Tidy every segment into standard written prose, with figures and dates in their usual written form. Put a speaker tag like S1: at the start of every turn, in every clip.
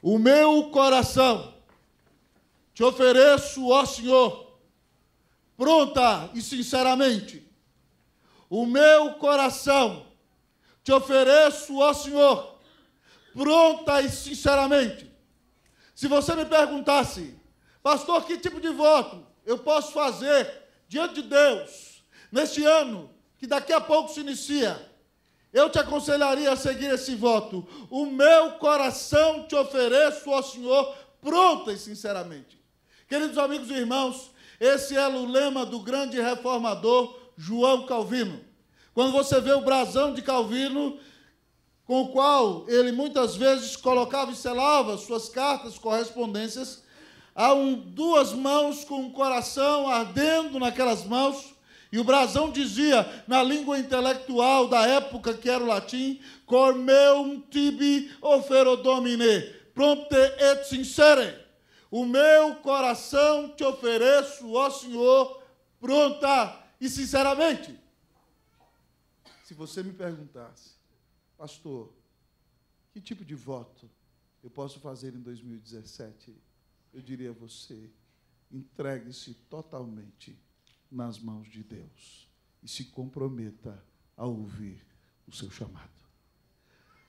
S1: O meu coração te ofereço, ó Senhor, pronta e sinceramente. O meu coração te ofereço, ó Senhor, pronta e sinceramente. Se você me perguntasse, pastor, que tipo de voto eu posso fazer diante de Deus neste ano, que daqui a pouco se inicia, eu te aconselharia a seguir esse voto. O meu coração te ofereço, ó Senhor, pronta e sinceramente. Queridos amigos e irmãos, esse é o lema do grande reformador João Calvino. Quando você vê o brasão de Calvino, com o qual ele muitas vezes colocava e selava suas cartas, correspondências, há duas mãos com um coração ardendo naquelas mãos, e o brasão dizia, na língua intelectual da época, que era o latim, cor meum tibi ofero domine, prompte et sincere. O meu coração te ofereço, ó Senhor, pronta e sinceramente. Se você me perguntasse, pastor, que tipo de voto eu posso fazer em 2017? Eu diria a você, entregue-se totalmente nas mãos de Deus e se comprometa a ouvir o seu chamado.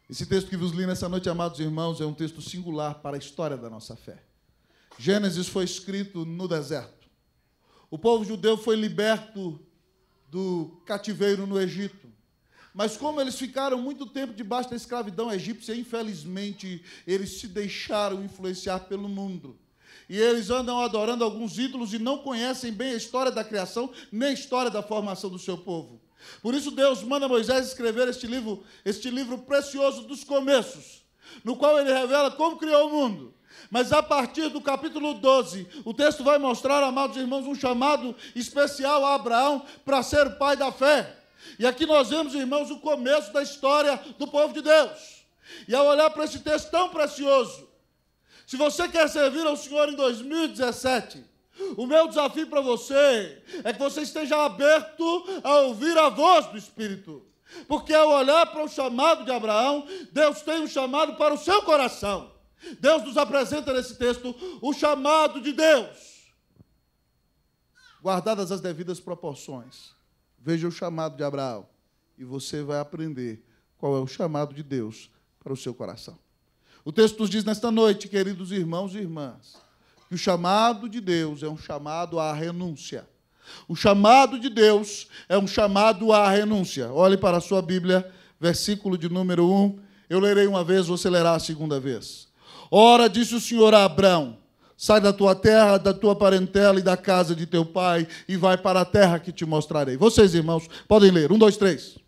S1: Esse texto que vos li nessa noite, amados irmãos, é um texto singular para a história da nossa fé. Gênesis foi escrito no deserto. O povo judeu foi liberto do cativeiro no Egito. Mas como eles ficaram muito tempo debaixo da escravidão egípcia, infelizmente, eles se deixaram influenciar pelo mundo. E eles andam adorando alguns ídolos e não conhecem bem a história da criação, nem a história da formação do seu povo. Por isso Deus manda Moisés escrever este livro precioso dos começos, no qual ele revela como criou o mundo. Mas a partir do capítulo 12, o texto vai mostrar, amados irmãos, um chamado especial a Abraão para ser o pai da fé. E aqui nós vemos, irmãos, o começo da história do povo de Deus. E ao olhar para esse texto tão precioso, se você quer servir ao Senhor em 2017, o meu desafio para você é que você esteja aberto a ouvir a voz do Espírito. Porque ao olhar para o chamado de Abraão, Deus tem um chamado para o seu coração. Deus nos apresenta nesse texto o chamado de Deus, guardadas as devidas proporções. Veja o chamado de Abraão e você vai aprender qual é o chamado de Deus para o seu coração. O texto nos diz nesta noite, queridos irmãos e irmãs, que o chamado de Deus é um chamado à renúncia. O chamado de Deus é um chamado à renúncia. Olhe para a sua Bíblia, versículo de número 1. Eu lerei uma vez, você lerá a segunda vez. Ora, disse o Senhor a Abrão, sai da tua terra, da tua parentela e da casa de teu pai, e vai para a terra que te mostrarei. Vocês, irmãos, podem ler. 1, 2, 3.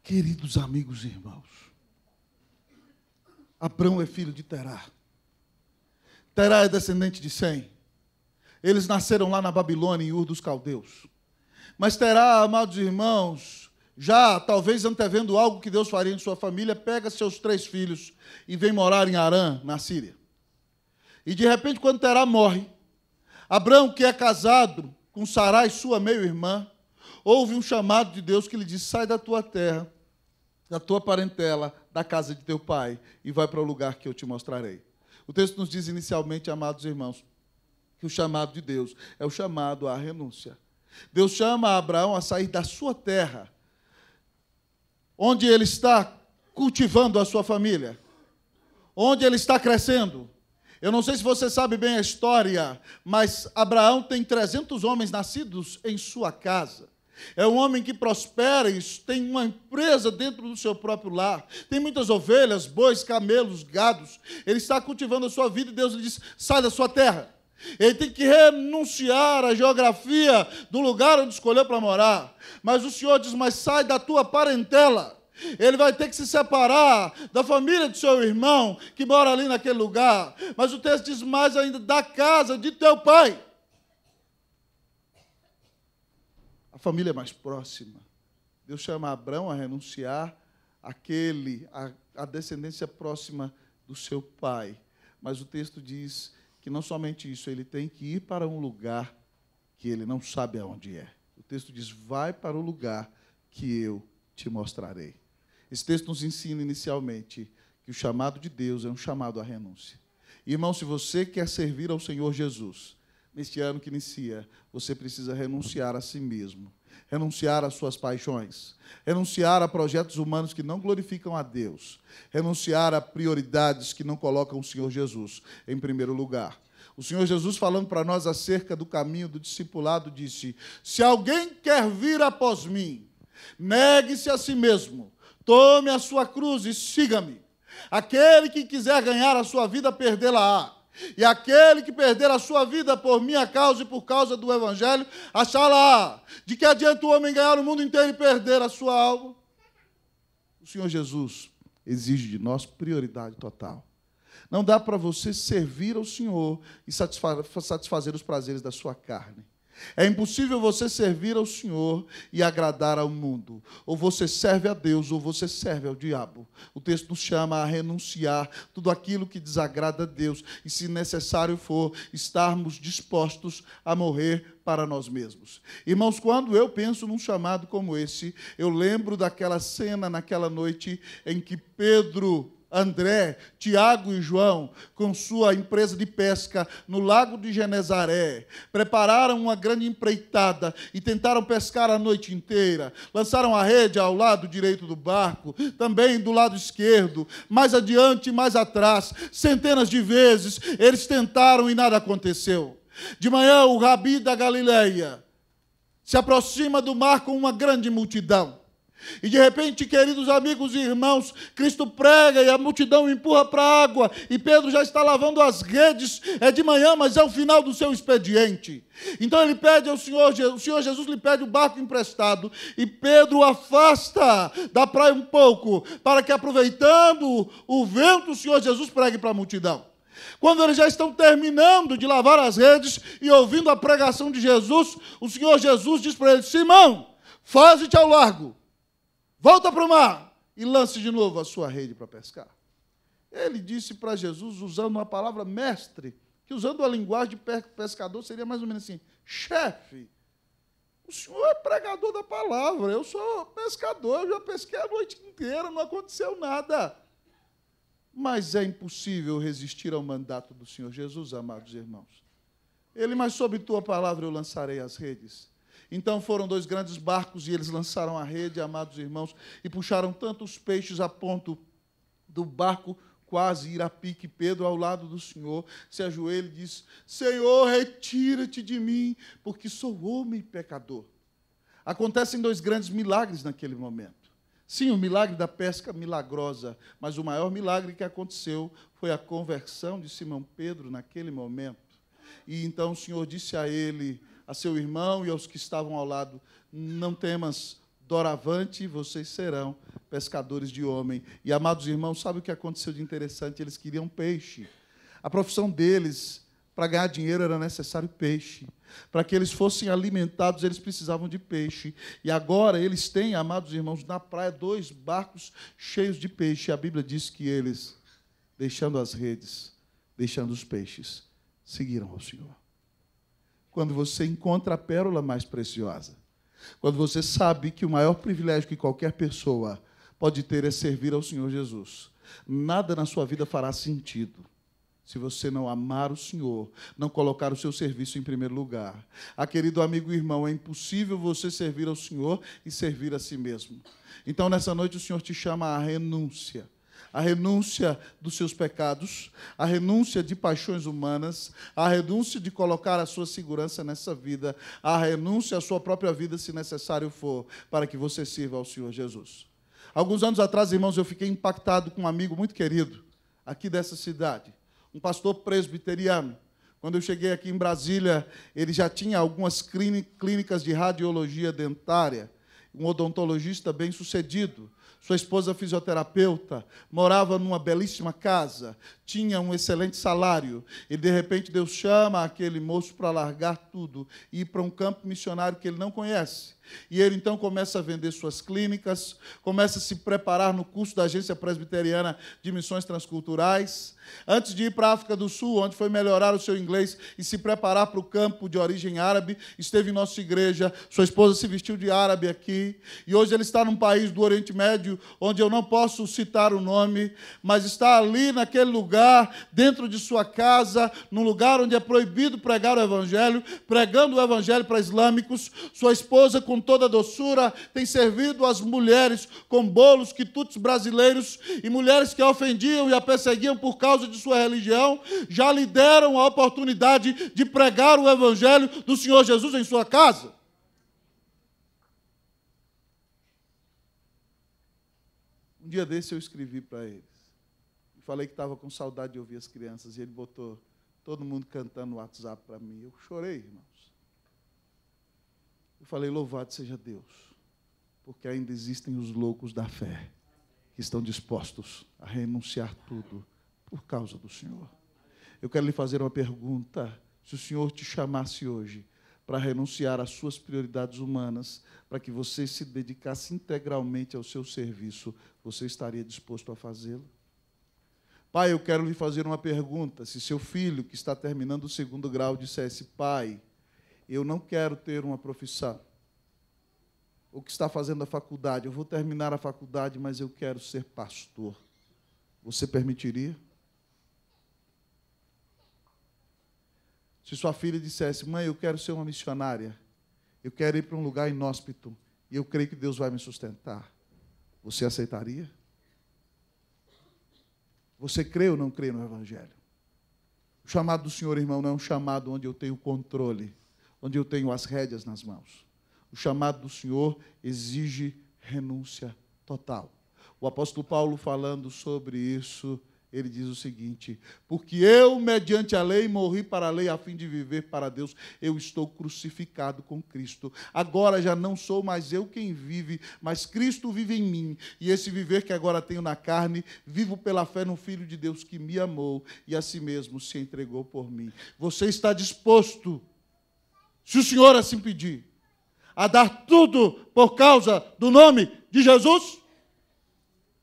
S1: Queridos amigos e irmãos, Abrão é filho de Terá. Terá é descendente de Sem. Eles nasceram lá na Babilônia, em Ur dos Caldeus. Mas Terá, amados irmãos, já talvez antevendo algo que Deus faria em sua família, pega seus 3 filhos e vem morar em Harã, na Síria. E de repente, quando Terá morre, Abrão, que é casado com Sarai, sua meio-irmã, houve um chamado de Deus que lhe disse, sai da tua terra, da tua parentela, da casa de teu pai, e vai para o lugar que eu te mostrarei. O texto nos diz inicialmente, amados irmãos, que o chamado de Deus é o chamado à renúncia. Deus chama Abraão a sair da sua terra, onde ele está cultivando a sua família, onde ele está crescendo. Eu não sei se você sabe bem a história, mas Abraão tem 300 homens nascidos em sua casa. É um homem que prospera e tem uma empresa dentro do seu próprio lar. Tem muitas ovelhas, bois, camelos, gados. Ele está cultivando a sua vida e Deus lhe diz, sai da sua terra. Ele tem que renunciar à geografia do lugar onde escolheu para morar. Mas o Senhor diz, mas sai da tua parentela. Ele vai ter que se separar da família de seu irmão, que mora ali naquele lugar. Mas o texto diz mais ainda, da casa de teu pai. A família mais próxima. Deus chama Abrão a renunciar à descendência próxima do seu pai. Mas o texto diz que não somente isso, ele tem que ir para um lugar que ele não sabe aonde é. O texto diz, vai para o lugar que eu te mostrarei. Esse texto nos ensina inicialmente que o chamado de Deus é um chamado à renúncia. Irmão, se você quer servir ao Senhor Jesus, neste ano que inicia, você precisa renunciar a si mesmo, renunciar às suas paixões, renunciar a projetos humanos que não glorificam a Deus, renunciar a prioridades que não colocam o Senhor Jesus em primeiro lugar. O Senhor Jesus, falando para nós acerca do caminho do discipulado, disse, se alguém quer vir após mim, negue-se a si mesmo, tome a sua cruz e siga-me. Aquele que quiser ganhar a sua vida, perdê-la-á. E aquele que perder a sua vida por minha causa e por causa do Evangelho, achá-la-á. De que adianta o homem ganhar o mundo inteiro e perder a sua alma? O Senhor Jesus exige de nós prioridade total. Não dá para você servir ao Senhor e satisfazer os prazeres da sua carne. É impossível você servir ao Senhor e agradar ao mundo. Ou você serve a Deus, ou você serve ao diabo. O texto nos chama a renunciar tudo aquilo que desagrada a Deus. E, se necessário for, estarmos dispostos a morrer para nós mesmos. Irmãos, quando eu penso num chamado como esse, eu lembro daquela cena, naquela noite, em que Pedro, André, Tiago e João, com sua empresa de pesca no lago de Genezaré, prepararam uma grande empreitada e tentaram pescar a noite inteira. Lançaram a rede ao lado direito do barco, também do lado esquerdo, mais adiante e mais atrás. Centenas de vezes eles tentaram e nada aconteceu. De manhã, o rabi da Galileia se aproxima do mar com uma grande multidão. E de repente, queridos amigos e irmãos, Cristo prega e a multidão empurra para a água, e Pedro já está lavando as redes. É de manhã, mas é o final do seu expediente. Então ele pede ao Senhor, o Senhor Jesus lhe pede o barco emprestado, e Pedro afasta da praia um pouco, para que, aproveitando o vento, o Senhor Jesus pregue para a multidão. Quando eles já estão terminando de lavar as redes e ouvindo a pregação de Jesus, o Senhor Jesus diz para eles, Simão, faze-te ao largo. Volta para o mar e lance de novo a sua rede para pescar. Ele disse para Jesus, usando uma palavra mestre, que usando a linguagem de pescador seria mais ou menos assim, chefe, o senhor é pregador da palavra, eu sou pescador, eu já pesquei a noite inteira, não aconteceu nada. Mas é impossível resistir ao mandato do Senhor Jesus, amados irmãos. Ele, mas sob tua palavra eu lançarei as redes. Então foram 2 grandes barcos e eles lançaram a rede, amados irmãos, e puxaram tantos peixes a ponto do barco quase ir a pique. Pedro, ao lado do Senhor, se ajoelha e diz, Senhor, retira-te de mim, porque sou homem pecador. Acontecem 2 grandes milagres naquele momento. Sim, o milagre da pesca milagrosa, mas o maior milagre que aconteceu foi a conversão de Simão Pedro naquele momento. E então o Senhor disse a ele, a seu irmão e aos que estavam ao lado, não temas, doravante vocês serão pescadores de homem. E, amados irmãos, sabe o que aconteceu de interessante? Eles queriam peixe. A profissão deles, para ganhar dinheiro, era necessário peixe. Para que eles fossem alimentados, eles precisavam de peixe. E agora eles têm, amados irmãos, na praia 2 barcos cheios de peixe. A Bíblia diz que eles, deixando as redes, deixando os peixes, seguiram ao Senhor. Quando você encontra a pérola mais preciosa, quando você sabe que o maior privilégio que qualquer pessoa pode ter é servir ao Senhor Jesus, nada na sua vida fará sentido se você não amar o Senhor, não colocar o seu serviço em primeiro lugar. Querido amigo e irmão, é impossível você servir ao Senhor e servir a si mesmo. Então, nessa noite, o Senhor te chama à renúncia. A renúncia dos seus pecados, a renúncia de paixões humanas, a renúncia de colocar a sua segurança nessa vida, a renúncia à sua própria vida, se necessário for, para que você sirva ao Senhor Jesus. Alguns anos atrás, irmãos, eu fiquei impactado com um amigo muito querido, aqui dessa cidade, um pastor presbiteriano. Quando eu cheguei aqui em Brasília, ele já tinha algumas clínicas de radiologia dentária, um odontologista bem-sucedido. Sua esposa fisioterapeuta, morava numa belíssima casa, tinha um excelente salário, e de repente Deus chama aquele moço para largar tudo e ir para um campo missionário que ele não conhece. E ele então começa a vender suas clínicas, começa a se preparar no curso da Agência Presbiteriana de Missões Transculturais. Antes de ir para a África do Sul, onde foi melhorar o seu inglês e se preparar para o campo de origem árabe, esteve em nossa igreja, sua esposa se vestiu de árabe aqui, e hoje ele está num país do Oriente Médio, onde eu não posso citar o nome, mas está ali naquele lugar, dentro de sua casa, num lugar onde é proibido pregar o Evangelho, pregando o Evangelho para islâmicos. Sua esposa, com toda a doçura, tem servido as mulheres com bolos, quitutes brasileiros, e mulheres que a ofendiam e a perseguiam por causa de sua religião, já lhe deram a oportunidade de pregar o Evangelho do Senhor Jesus em sua casa. Um dia desse eu escrevi para eles. E falei que estava com saudade de ouvir as crianças. E ele botou todo mundo cantando no WhatsApp para mim. Eu chorei, irmãos. Eu falei, louvado seja Deus, porque ainda existem os loucos da fé, que estão dispostos a renunciar tudo por causa do Senhor. Eu quero lhe fazer uma pergunta. Se o Senhor te chamasse hoje para renunciar às suas prioridades humanas, para que você se dedicasse integralmente ao seu serviço, você estaria disposto a fazê-lo? Pai, eu quero lhe fazer uma pergunta. Se seu filho, que está terminando o 2º grau, dissesse, pai, eu não quero ter uma profissão, ou que está fazendo a faculdade, eu vou terminar a faculdade, mas eu quero ser pastor, você permitiria? Se sua filha dissesse, mãe, eu quero ser uma missionária, eu quero ir para um lugar inóspito, e eu creio que Deus vai me sustentar, você aceitaria? Você crê ou não crê no Evangelho? O chamado do Senhor, irmão, não é um chamado onde eu tenho controle, onde eu tenho as rédeas nas mãos. O chamado do Senhor exige renúncia total. O apóstolo Paulo, falando sobre isso, ele diz o seguinte, porque eu, mediante a lei, morri para a lei a fim de viver para Deus, eu estou crucificado com Cristo. Agora já não sou mais eu quem vive, mas Cristo vive em mim. E esse viver que agora tenho na carne, vivo pela fé no Filho de Deus que me amou e a si mesmo se entregou por mim. Você está disposto, se o Senhor assim pedir, a dar tudo por causa do nome de Jesus?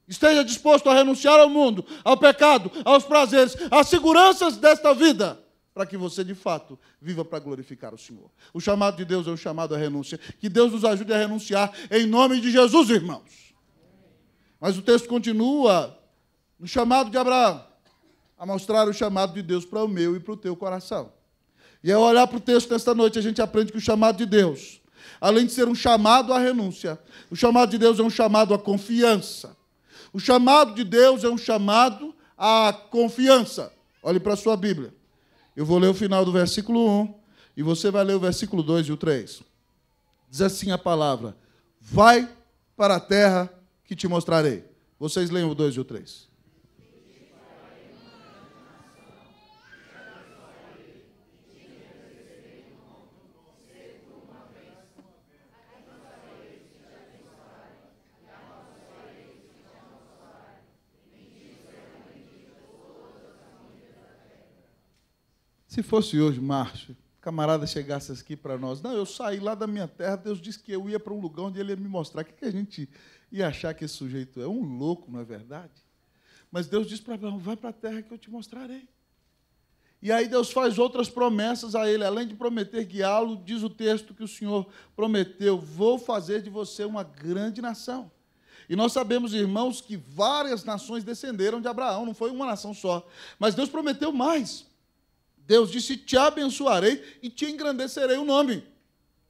S1: Esteja disposto a renunciar ao mundo, ao pecado, aos prazeres, às seguranças desta vida, para que você, de fato, viva para glorificar o Senhor. O chamado de Deus é um chamado à renúncia. Que Deus nos ajude a renunciar em nome de Jesus, irmãos. Mas o texto continua no chamado de Abraão, a mostrar o chamado de Deus para o meu e para o teu coração. E ao olhar para o texto desta noite, a gente aprende que o chamado de Deus, além de ser um chamado à renúncia, o chamado de Deus é um chamado à confiança. O chamado de Deus é um chamado à confiança. Olhe para a sua Bíblia. Eu vou ler o final do versículo 1 e você vai ler o versículo 2 e o 3. Diz assim a palavra, vai para a terra que te mostrarei. Vocês leiam o 2 e o 3. Se fosse hoje, Márcio, camarada chegasse aqui para nós, não, eu saí lá da minha terra, Deus disse que eu ia para um lugar onde Ele ia me mostrar. O que a gente ia achar que esse sujeito é? Um louco, não é verdade? Mas Deus disse para Abraão, vai para a terra que eu te mostrarei. E aí Deus faz outras promessas a ele, além de prometer guiá-lo, diz o texto que o Senhor prometeu, vou fazer de você uma grande nação. E nós sabemos, irmãos, que várias nações descenderam de Abraão, não foi uma nação só. Mas Deus prometeu mais. Deus disse, te abençoarei e te engrandecerei o nome.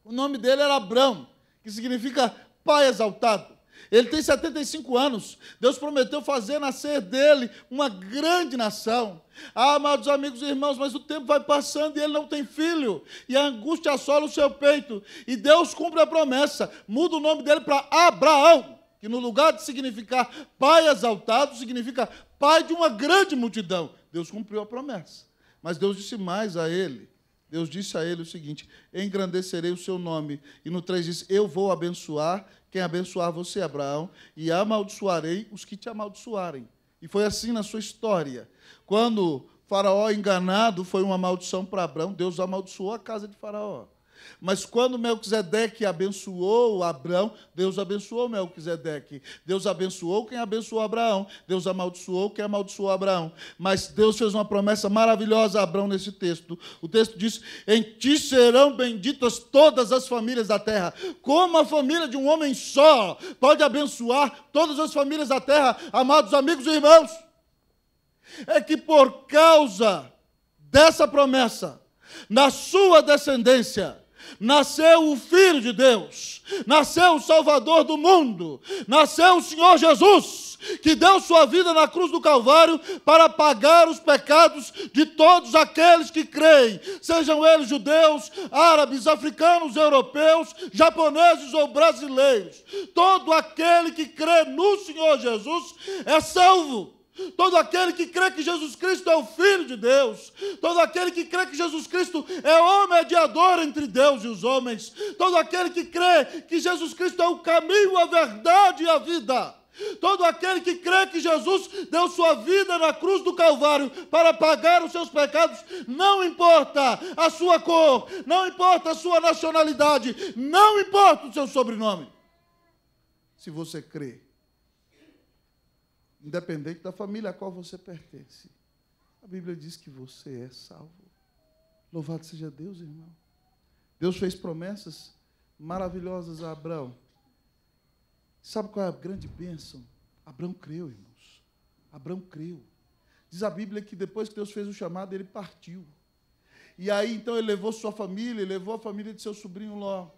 S1: O nome dele era Abrão, que significa pai exaltado. Ele tem 75 anos. Deus prometeu fazer nascer dele uma grande nação. Ah, amados amigos e irmãos, mas o tempo vai passando e ele não tem filho. E a angústia assola o seu peito. E Deus cumpre a promessa. Muda o nome dele para Abraão, que no lugar de significar pai exaltado, significa pai de uma grande multidão. Deus cumpriu a promessa. Mas Deus disse mais a ele. Deus disse a ele o seguinte, engrandecerei o seu nome. E no 3 diz, eu vou abençoar quem abençoar você, Abraão, e amaldiçoarei os que te amaldiçoarem. E foi assim na sua história. Quando Faraó enganado foi uma maldição para Abraão, Deus amaldiçoou a casa de Faraó. Mas quando Melquisedeque abençoou Abraão, Deus abençoou Melquisedeque. Deus abençoou quem abençoou Abraão. Deus amaldiçoou quem amaldiçoou Abraão. Mas Deus fez uma promessa maravilhosa a Abraão nesse texto. O texto diz: em ti serão benditas todas as famílias da terra. Como a família de um homem só pode abençoar todas as famílias da terra, amados amigos e irmãos? É que por causa dessa promessa, na sua descendência, nasceu o Filho de Deus, nasceu o Salvador do mundo, nasceu o Senhor Jesus, que deu sua vida na cruz do Calvário para pagar os pecados de todos aqueles que creem, sejam eles judeus, árabes, africanos, europeus, japoneses ou brasileiros. Todo aquele que crê no Senhor Jesus é salvo. Todo aquele que crê que Jesus Cristo é o Filho de Deus, todo aquele que crê que Jesus Cristo é o mediador entre Deus e os homens, todo aquele que crê que Jesus Cristo é o caminho, a verdade e a vida, todo aquele que crê que Jesus deu sua vida na cruz do Calvário para pagar os seus pecados, não importa a sua cor, não importa a sua nacionalidade, não importa o seu sobrenome. Se você crê, independente da família a qual você pertence, a Bíblia diz que você é salvo. Louvado seja Deus, irmão. Deus fez promessas maravilhosas a Abraão. Sabe qual é a grande bênção? Abraão creu, irmãos. Abraão creu. Diz a Bíblia que depois que Deus fez o chamado, ele partiu. E aí, então, ele levou sua família, levou a família de seu sobrinho Ló.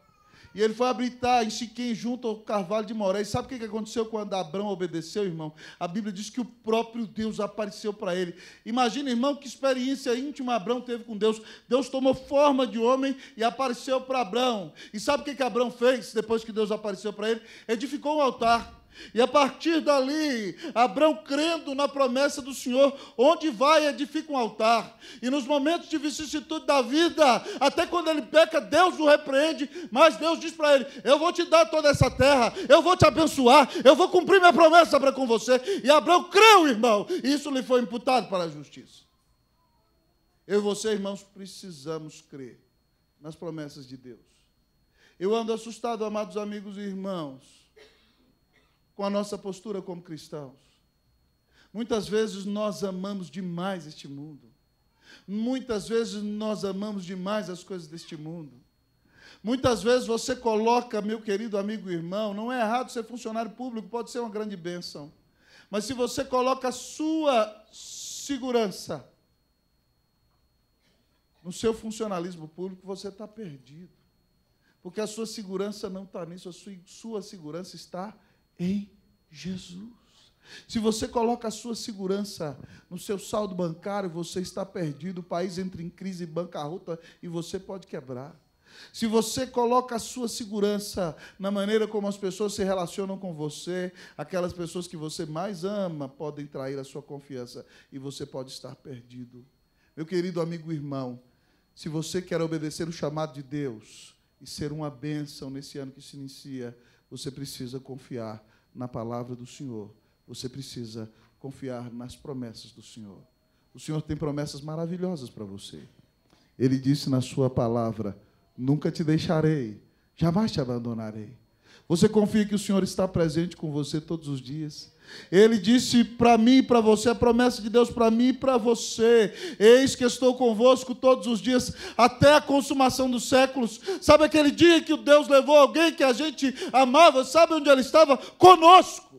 S1: E ele foi habitar em Siquém, junto ao carvalho de Moré. E sabe o que aconteceu quando Abraão obedeceu, irmão? A Bíblia diz que o próprio Deus apareceu para ele. Imagina, irmão, que experiência íntima Abraão teve com Deus. Deus tomou forma de homem e apareceu para Abraão. E sabe o que Abraão fez depois que Deus apareceu para ele? Edificou um altar. E a partir dali, Abraão, crendo na promessa do Senhor, onde vai, edifica um altar. E nos momentos de vicissitude da vida, até quando ele peca, Deus o repreende, mas Deus diz para ele: eu vou te dar toda essa terra, eu vou te abençoar, eu vou cumprir minha promessa para com você. E Abraão creu, irmão, e isso lhe foi imputado para a justiça. Eu e você, irmãos, precisamos crer nas promessas de Deus. Eu ando assustado, amados amigos e irmãos, com a nossa postura como cristãos. Muitas vezes nós amamos demais este mundo. Muitas vezes nós amamos demais as coisas deste mundo. Muitas vezes você coloca, meu querido amigo e irmão, não é errado ser funcionário público, pode ser uma grande bênção. Mas se você coloca a sua segurança no seu funcionalismo público, você está perdido. Porque a sua segurança não está nisso, a sua segurança está em Jesus. Se você coloca a sua segurança no seu saldo bancário, você está perdido, o país entra em crise e bancarrota e você pode quebrar. Se você coloca a sua segurança na maneira como as pessoas se relacionam com você, aquelas pessoas que você mais ama podem trair a sua confiança e você pode estar perdido. Meu querido amigo e irmão, se você quer obedecer o chamado de Deus e ser uma bênção nesse ano que se inicia, você precisa confiar na palavra do Senhor. Você precisa confiar nas promessas do Senhor. O Senhor tem promessas maravilhosas para você. Ele disse na sua palavra: nunca te deixarei, jamais te abandonarei. Você confia que o Senhor está presente com você todos os dias? Ele disse para mim e para você, a promessa de Deus para mim e para você: eis que estou convosco todos os dias, até a consumação dos séculos. Sabe aquele dia que Deus levou alguém que a gente amava, sabe onde ele estava? Conosco.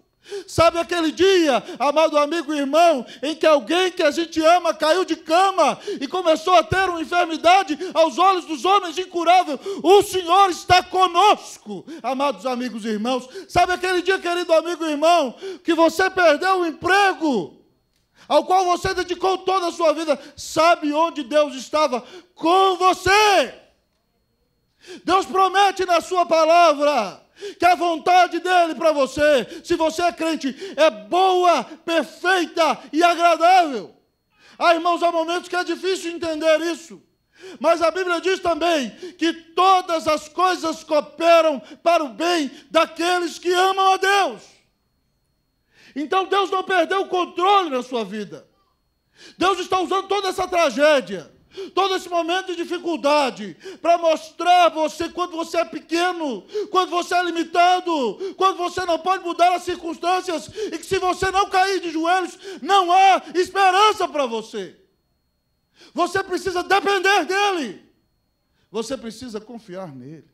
S1: Sabe aquele dia, amado amigo e irmão, em que alguém que a gente ama caiu de cama e começou a ter uma enfermidade aos olhos dos homens incurável? O Senhor está conosco, amados amigos e irmãos. Sabe aquele dia, querido amigo e irmão, que você perdeu o emprego ao qual você dedicou toda a sua vida? Sabe onde Deus estava? Com você. Deus promete na sua palavra que a vontade dele para você, se você é crente, é boa, perfeita e agradável. Irmãos, há momentos que é difícil entender isso, mas a Bíblia diz também que todas as coisas cooperam para o bem daqueles que amam a Deus. Então Deus não perdeu o controle na sua vida. Deus está usando toda essa tragédia, todo esse momento de dificuldade, para mostrar a você quando você é pequeno, quando você é limitado, quando você não pode mudar as circunstâncias, e que se você não cair de joelhos, não há esperança para você. Você precisa depender dele. Você precisa confiar nele.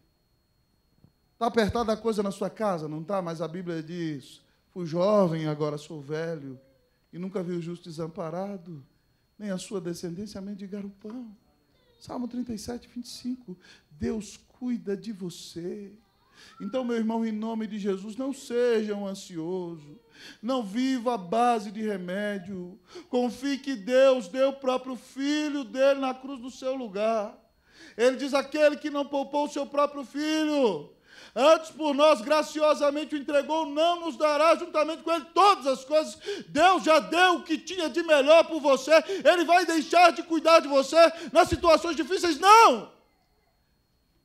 S1: Está apertada a coisa na sua casa? Não está? Mas a Bíblia diz, fui jovem, agora sou velho, e nunca vi o justo desamparado, nem a sua descendência mendigar o pão. Salmo 37, 25. Deus cuida de você. Então, meu irmão, em nome de Jesus, não seja um ansioso. Não viva à base de remédio. Confie que Deus deu o próprio Filho dele na cruz do seu lugar. Ele diz, aquele que não poupou o seu próprio Filho, antes por nós graciosamente o entregou, não nos dará juntamente com ele todas as coisas. Deus já deu o que tinha de melhor por você. Ele vai deixar de cuidar de você nas situações difíceis? Não!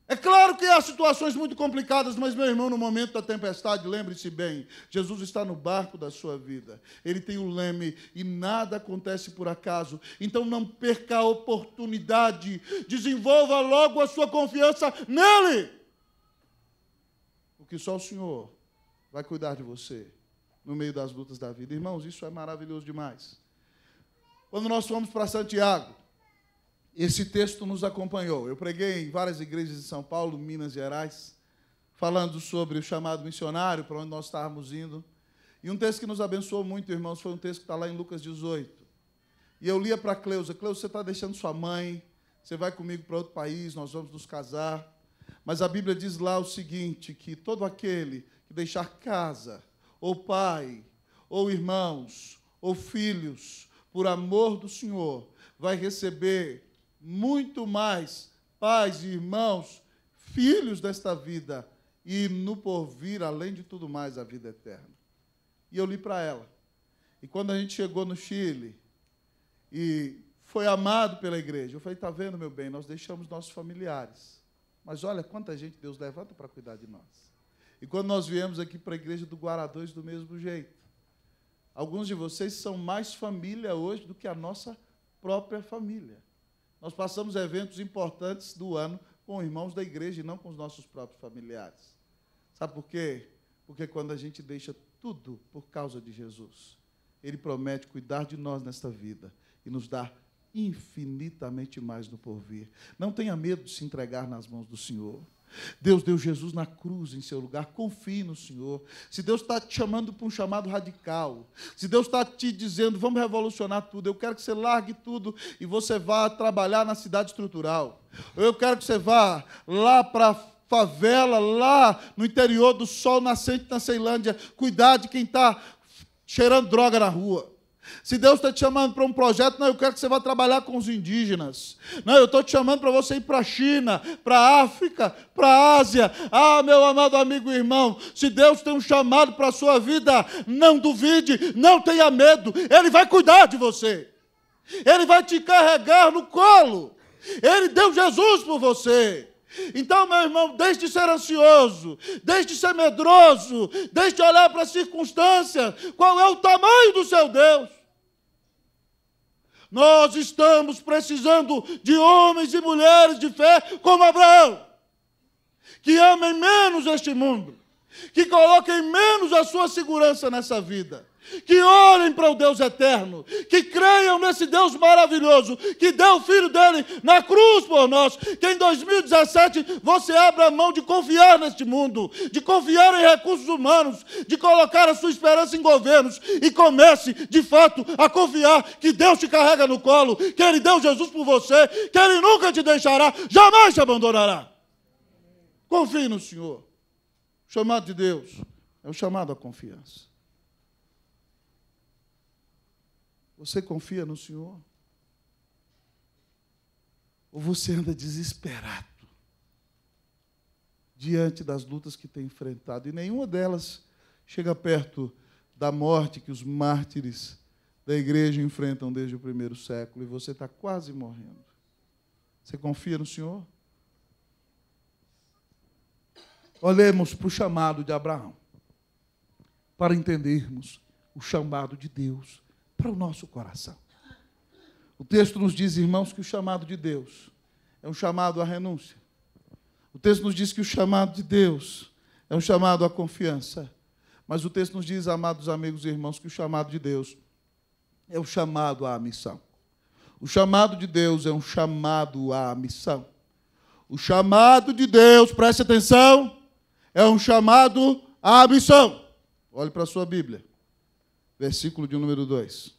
S1: É claro que há situações muito complicadas, mas, meu irmão, no momento da tempestade, lembre-se bem, Jesus está no barco da sua vida. Ele tem o leme e nada acontece por acaso. Então não perca a oportunidade. Desenvolva logo a sua confiança nele. Porque só o Senhor vai cuidar de você no meio das lutas da vida. Irmãos, isso é maravilhoso demais. Quando nós fomos para Santiago, esse texto nos acompanhou. Eu preguei em várias igrejas de São Paulo, Minas Gerais, falando sobre o chamado missionário, para onde nós estávamos indo. E um texto que nos abençoou muito, irmãos, foi um texto que está lá em Lucas 18. E eu lia para a Cleusa, Cleusa, você está deixando sua mãe, você vai comigo para outro país, nós vamos nos casar. Mas a Bíblia diz lá o seguinte, que todo aquele que deixar casa, ou pai, ou irmãos, ou filhos, por amor do Senhor, vai receber muito mais pais e irmãos, filhos desta vida, e no porvir, além de tudo mais, a vida eterna. E eu li para ela. E quando a gente chegou no Chile, e foi amado pela igreja, eu falei, está vendo, meu bem, nós deixamos nossos familiares. Mas olha quanta gente Deus levanta para cuidar de nós. E quando nós viemos aqui para a igreja do Guará 2, do mesmo jeito. Alguns de vocês são mais família hoje do que a nossa própria família. Nós passamos eventos importantes do ano com irmãos da igreja e não com os nossos próprios familiares. Sabe por quê? Porque quando a gente deixa tudo por causa de Jesus, Ele promete cuidar de nós nesta vida e nos dar infinitamente mais no porvir. Não tenha medo de se entregar nas mãos do Senhor. Deus deu Jesus na cruz em seu lugar, confie no Senhor. Se Deus está te chamando para um chamado radical, se Deus está te dizendo, vamos revolucionar tudo, eu quero que você largue tudo e você vá trabalhar na cidade estrutural. Eu quero que você vá lá para a favela, lá no interior do sol nascente na Ceilândia, cuidar de quem está cheirando droga na rua. Se Deus está te chamando para um projeto, não, eu quero que você vá trabalhar com os indígenas. Não, eu estou te chamando para você ir para a China, para a África, para a Ásia. Ah, meu amado amigo e irmão, se Deus tem um chamado para a sua vida, não duvide, não tenha medo, Ele vai cuidar de você. Ele vai te carregar no colo. Ele deu Jesus por você. Então, meu irmão, deixe de ser ansioso, deixe de ser medroso, deixe de olhar para as circunstâncias. Qual é o tamanho do seu Deus? Nós estamos precisando de homens e mulheres de fé como Abraão, que amem menos este mundo, que coloquem menos a sua segurança nessa vida, que olhem para o Deus eterno, que creiam nesse Deus maravilhoso, que deu o Filho dele na cruz por nós, que em 2017 você abra a mão de confiar neste mundo, de confiar em recursos humanos, de colocar a sua esperança em governos e comece, de fato, a confiar que Deus te carrega no colo, que Ele deu Jesus por você, que Ele nunca te deixará, jamais te abandonará. Confie no Senhor. O chamado de Deus é o chamado à confiança. Você confia no Senhor? Ou você anda desesperado diante das lutas que tem enfrentado? E nenhuma delas chega perto da morte que os mártires da igreja enfrentam desde o primeiro século. E você está quase morrendo. Você confia no Senhor? Olhemos para o chamado de Abraão, para entendermos o chamado de Deus para o nosso coração. O texto nos diz, irmãos, que o chamado de Deus é um chamado à renúncia. O texto nos diz que o chamado de Deus é um chamado à confiança. Mas o texto nos diz, amados amigos e irmãos, que o chamado de Deus é um chamado à missão. O chamado de Deus é um chamado à missão. O chamado de Deus, preste atenção, é um chamado à missão. Olhe para a sua Bíblia. Versículo de número 2.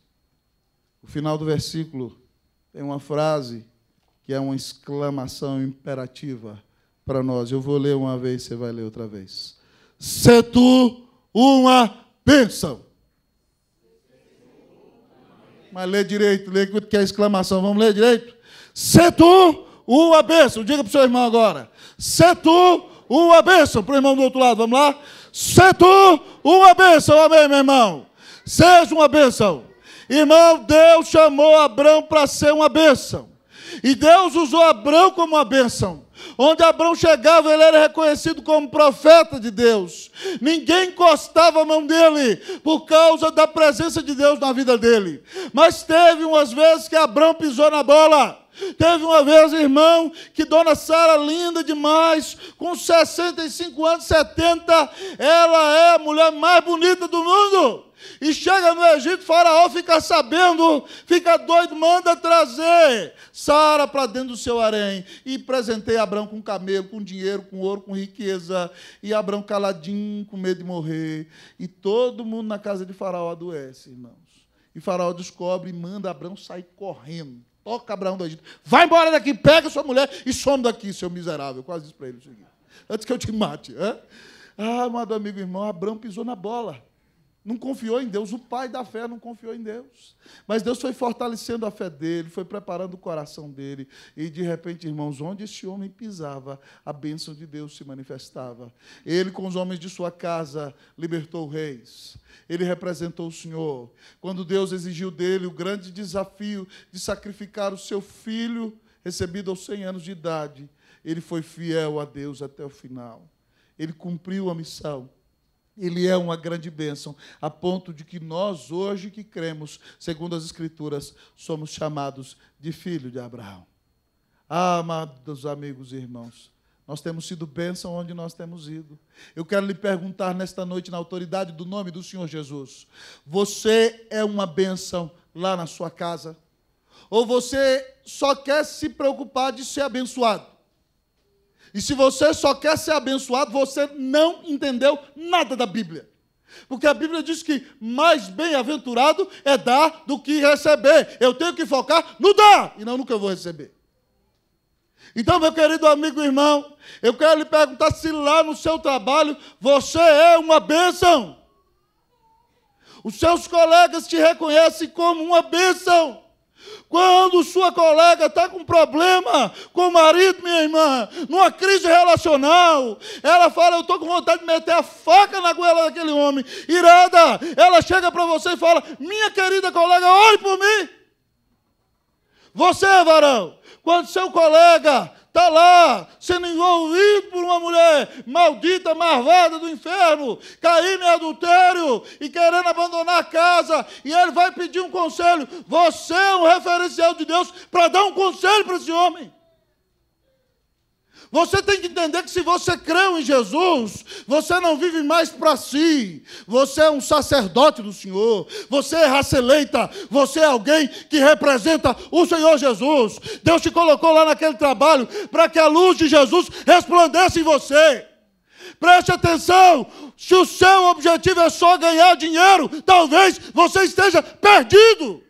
S1: O final do versículo tem uma frase que é uma exclamação imperativa para nós. Eu vou ler uma vez, você vai ler outra vez. Se tu uma bênção. Mas lê direito, lê que é a exclamação. Vamos ler direito? Se tu uma bênção. Diga para o seu irmão agora. Se tu uma bênção. Para o irmão do outro lado, vamos lá? Se tu uma bênção. Amém, meu irmão? Seja uma bênção. Irmão, Deus chamou Abrão para ser uma bênção. E Deus usou Abrão como uma bênção. Onde Abrão chegava, ele era reconhecido como profeta de Deus. Ninguém encostava a mão dele por causa da presença de Deus na vida dele. Mas teve umas vezes que Abrão pisou na bola. Teve uma vez, irmão, que dona Sara, linda demais, com 65 anos, 70, ela é a mulher mais bonita do mundo. E chega no Egito, Faraó fica sabendo, fica doido, manda trazer Sara para dentro do seu harém. E presentei Abrão com camelo, com dinheiro, com ouro, com riqueza. E Abrão caladinho, com medo de morrer. E todo mundo na casa de Faraó adoece, irmãos. E Faraó descobre e manda Abrão sair correndo. Toca Abraão do Egito. Vai embora daqui, pega sua mulher e some daqui, seu miserável. Eu quase disse para ele o seguinte. Antes que eu te mate. Amado amigo e irmão, Abrão pisou na bola. Não confiou em Deus, o pai da fé não confiou em Deus. Mas Deus foi fortalecendo a fé dele, foi preparando o coração dele. E, de repente, irmãos, onde esse homem pisava, a bênção de Deus se manifestava. Ele, com os homens de sua casa, libertou reis. Ele representou o Senhor. Quando Deus exigiu dele o grande desafio de sacrificar o seu filho, recebido aos 100 anos de idade, ele foi fiel a Deus até o final. Ele cumpriu a missão. Ele é uma grande bênção, a ponto de que nós, hoje que cremos, segundo as Escrituras, somos chamados de filho de Abraão. Amados amigos e irmãos, nós temos sido bênção onde nós temos ido. Eu quero lhe perguntar nesta noite, na autoridade do nome do Senhor Jesus, você é uma bênção lá na sua casa? Ou você só quer se preocupar de ser abençoado? E se você só quer ser abençoado, você não entendeu nada da Bíblia. Porque a Bíblia diz que mais bem-aventurado é dar do que receber. Eu tenho que focar no dar e não no que eu vou receber. Então, meu querido amigo e irmão, eu quero lhe perguntar se lá no seu trabalho você é uma bênção. Os seus colegas te reconhecem como uma bênção. Quando sua colega está com problema com o marido, minha irmã, numa crise relacional, ela fala, eu estou com vontade de meter a faca na goela daquele homem, irada, ela chega para você e fala, minha querida colega, ore por mim. Você, varão, quando seu colega está lá, sendo envolvido por uma mulher maldita, marvada do inferno, caindo em adultério e querendo abandonar a casa, e ele vai pedir um conselho, você é um referencial de Deus para dar um conselho para esse homem. Você tem que entender que se você creu em Jesus, você não vive mais para si. Você é um sacerdote do Senhor. Você é raça eleita. Você é alguém que representa o Senhor Jesus. Deus te colocou lá naquele trabalho para que a luz de Jesus resplandeça em você. Preste atenção. Se o seu objetivo é só ganhar dinheiro, talvez você esteja perdido.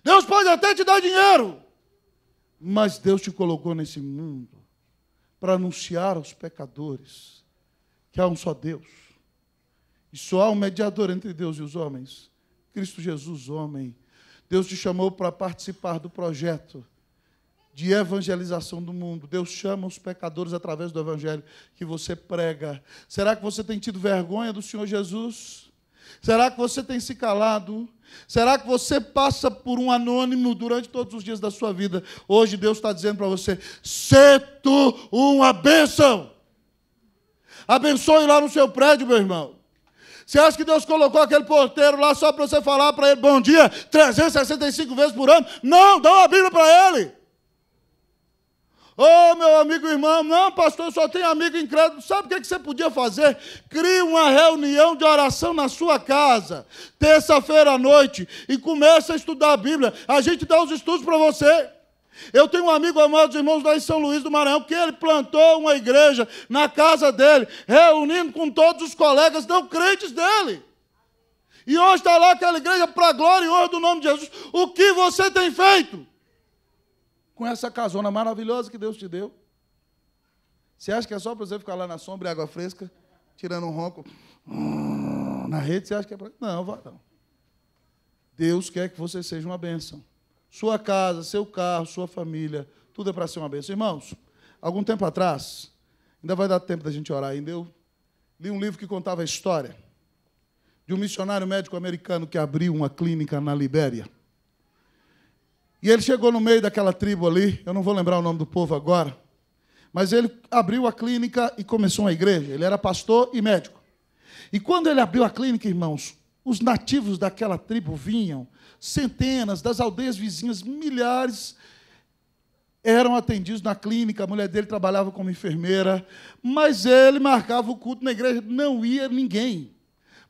S1: Deus pode até te dar dinheiro, mas Deus te colocou nesse mundo para anunciar aos pecadores que há um só Deus. E só há um mediador entre Deus e os homens, Cristo Jesus, homem. Deus te chamou para participar do projeto de evangelização do mundo. Deus chama os pecadores através do evangelho que você prega. Será que você tem tido vergonha do Senhor Jesus? Será que você tem se calado? Será que você passa por um anônimo durante todos os dias da sua vida? Hoje Deus está dizendo para você, sê tu uma bênção. Abençoe lá no seu prédio, meu irmão. Você acha que Deus colocou aquele porteiro lá só para você falar para ele bom dia 365 vezes por ano? Não, dá uma Bíblia para ele. Ô, meu amigo irmão, não, pastor, eu só tenho amigo incrédulo. Sabe o que você podia fazer? Crie uma reunião de oração na sua casa, terça-feira à noite, e comece a estudar a Bíblia. A gente dá os estudos para você. Eu tenho um amigo, amados irmãos, lá em São Luís do Maranhão, que ele plantou uma igreja na casa dele, reunindo com todos os colegas não crentes dele. E hoje está lá aquela igreja para a glória e honra do nome de Jesus. O que você tem feito com essa casona maravilhosa que Deus te deu? Você acha que é só para você ficar lá na sombra e água fresca, tirando um ronco na rede? Você acha que é para... Não, vai não. Deus quer que você seja uma bênção. Sua casa, seu carro, sua família, tudo é para ser uma bênção. Irmãos, algum tempo atrás, ainda vai dar tempo da gente orar ainda, eu li um livro que contava a história de um missionário médico americano que abriu uma clínica na Libéria. E ele chegou no meio daquela tribo ali, eu não vou lembrar o nome do povo agora, mas ele abriu a clínica e começou uma igreja. Ele era pastor e médico. E quando ele abriu a clínica, irmãos, os nativos daquela tribo vinham, centenas, das aldeias vizinhas, milhares, eram atendidos na clínica. A mulher dele trabalhava como enfermeira, mas ele marcava o culto na igreja, não ia ninguém.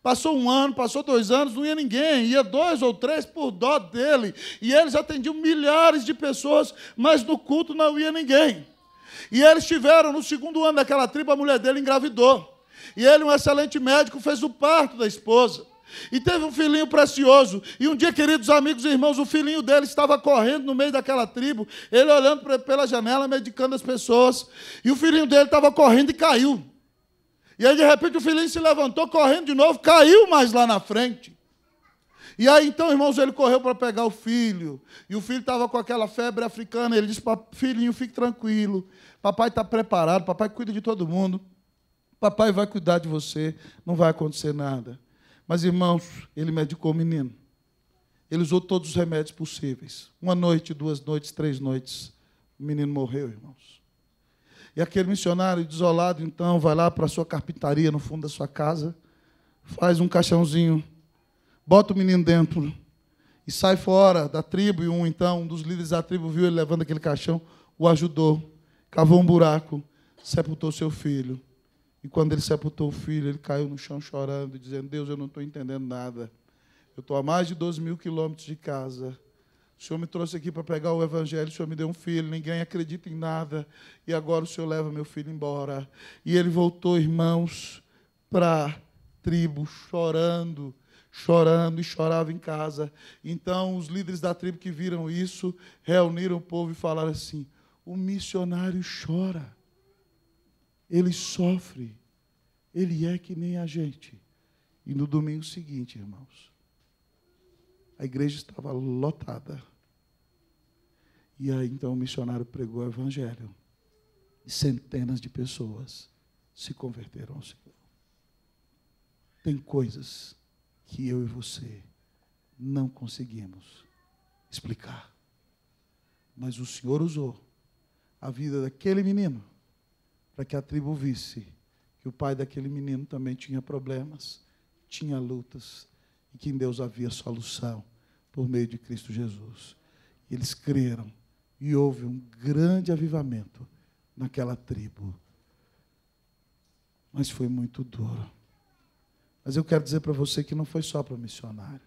S1: Passou 1 ano, passou 2 anos, não ia ninguém, ia 2 ou 3 por dó dele. E eles atendiam milhares de pessoas, mas no culto não ia ninguém. E eles tiveram, no 2º ano daquela tribo, a mulher dele engravidou. E ele, um excelente médico, fez o parto da esposa. E teve um filhinho precioso. E um dia, queridos amigos e irmãos, o filhinho dele estava correndo no meio daquela tribo, ele olhando pela janela, medicando as pessoas. E o filhinho dele estava correndo e caiu. E aí, de repente, o filhinho se levantou, correndo de novo, caiu mais lá na frente. E aí, então, irmãos, ele correu para pegar o filho. E o filho estava com aquela febre africana. Ele disse: filhinho, fique tranquilo. Papai está preparado, papai cuida de todo mundo. Papai vai cuidar de você, não vai acontecer nada. Mas, irmãos, ele medicou o menino. Ele usou todos os remédios possíveis. 1 noite, 2 noites, 3 noites. O menino morreu, irmãos. E aquele missionário desolado, então, vai lá para a sua carpintaria, no fundo da sua casa, faz um caixãozinho, bota o menino dentro e sai fora da tribo. E um dos líderes da tribo viu ele levando aquele caixão, o ajudou, cavou um buraco, sepultou seu filho. E quando ele sepultou o filho, ele caiu no chão chorando, dizendo: Deus, eu não estou entendendo nada. Eu estou a mais de 12 mil quilômetros de casa. O Senhor me trouxe aqui para pregar o Evangelho, o Senhor me deu um filho, ninguém acredita em nada, e agora o Senhor leva meu filho embora. E ele voltou, irmãos, para a tribo, chorando, e chorava em casa. Então, os líderes da tribo que viram isso, reuniram o povo e falaram assim: o missionário chora. Ele sofre, ele é que nem a gente. E no domingo seguinte, irmãos, a igreja estava lotada. E aí, então, o missionário pregou o Evangelho. E centenas de pessoas se converteram ao Senhor. Tem coisas que eu e você não conseguimos explicar. Mas o Senhor usou a vida daquele menino para que a tribo visse que o pai daquele menino também tinha problemas, tinha lutas, e que em Deus havia solução por meio de Cristo Jesus. E eles creram, e houve um grande avivamento naquela tribo. Mas foi muito duro. Mas eu quero dizer para você que não foi só para missionário.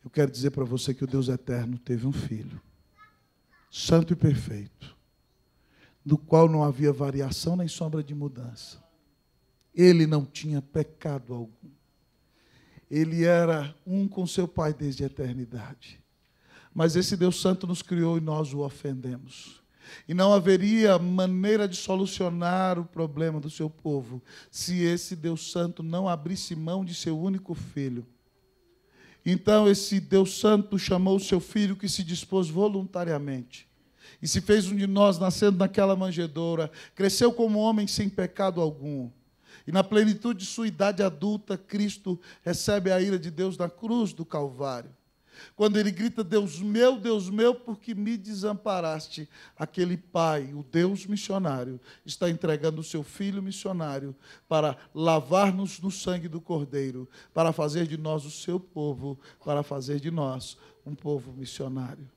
S1: Eu quero dizer para você que o Deus eterno teve um filho, santo e perfeito, do qual não havia variação nem sombra de mudança. Ele não tinha pecado algum. Ele era um com seu Pai desde a eternidade. Mas esse Deus Santo nos criou e nós o ofendemos. E não haveria maneira de solucionar o problema do seu povo se esse Deus Santo não abrisse mão de seu único filho. Então esse Deus Santo chamou o seu filho, que se dispôs voluntariamente e se fez um de nós, nascendo naquela manjedoura, cresceu como homem sem pecado algum. E na plenitude de sua idade adulta, Cristo recebe a ira de Deus na cruz do Calvário. Quando ele grita, Deus meu, por que me desamparaste? Aquele pai, o Deus missionário, está entregando o seu filho missionário para lavar-nos no sangue do Cordeiro, para fazer de nós o seu povo, para fazer de nós um povo missionário.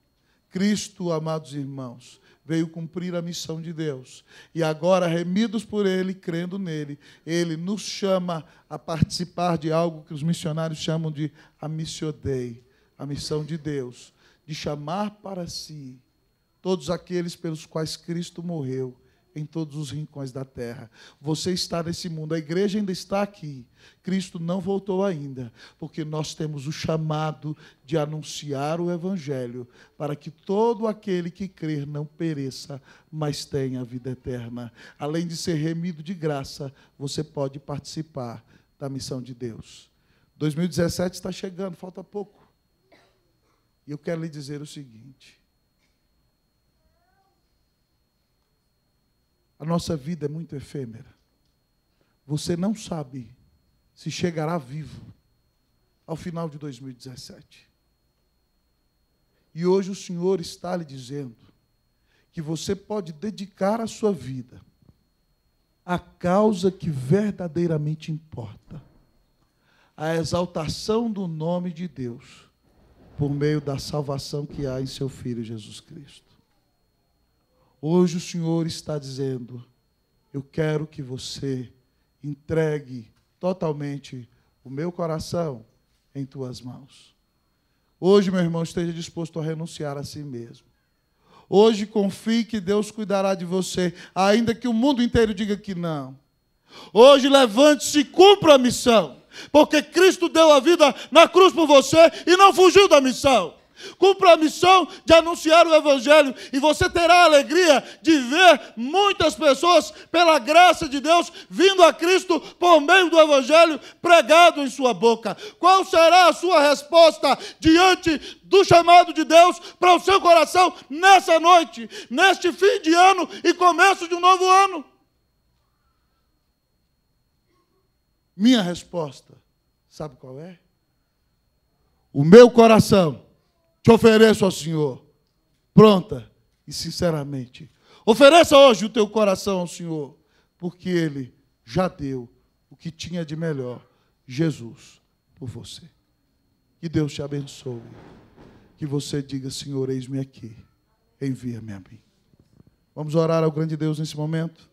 S1: Cristo, amados irmãos, veio cumprir a missão de Deus. E agora, remidos por Ele, crendo nele, Ele nos chama a participar de algo que os missionários chamam de a Missio Dei, a missão de Deus, de chamar para si todos aqueles pelos quais Cristo morreu em todos os rincões da terra. Você está nesse mundo, a igreja ainda está aqui. Cristo não voltou ainda, porque nós temos o chamado de anunciar o Evangelho, para que todo aquele que crer não pereça, mas tenha a vida eterna. Além de ser remido de graça, você pode participar da missão de Deus. 2017 está chegando, falta pouco. E eu quero lhe dizer o seguinte: a nossa vida é muito efêmera. Você não sabe se chegará vivo ao final de 2017. E hoje o Senhor está lhe dizendo que você pode dedicar a sua vida à causa que verdadeiramente importa, a exaltação do nome de Deus, por meio da salvação que há em seu Filho Jesus Cristo. Hoje o Senhor está dizendo, eu quero que você entregue totalmente o meu coração em tuas mãos. Hoje, meu irmão, esteja disposto a renunciar a si mesmo. Hoje confie que Deus cuidará de você, ainda que o mundo inteiro diga que não. Hoje levante-se e cumpra a missão, porque Cristo deu a vida na cruz por você e não fugiu da missão. Cumpra a missão de anunciar o Evangelho e você terá a alegria de ver muitas pessoas, pela graça de Deus, vindo a Cristo por meio do Evangelho pregado em sua boca. Qual será a sua resposta diante do chamado de Deus para o seu coração nessa noite, neste fim de ano e começo de um novo ano? Minha resposta, sabe qual é? O meu coração te ofereço ao Senhor, pronta e sinceramente. Ofereça hoje o teu coração ao Senhor, porque Ele já deu o que tinha de melhor, Jesus, por você. Que Deus te abençoe. Que você diga, Senhor, eis-me aqui, envia-me a mim. Vamos orar ao grande Deus nesse momento?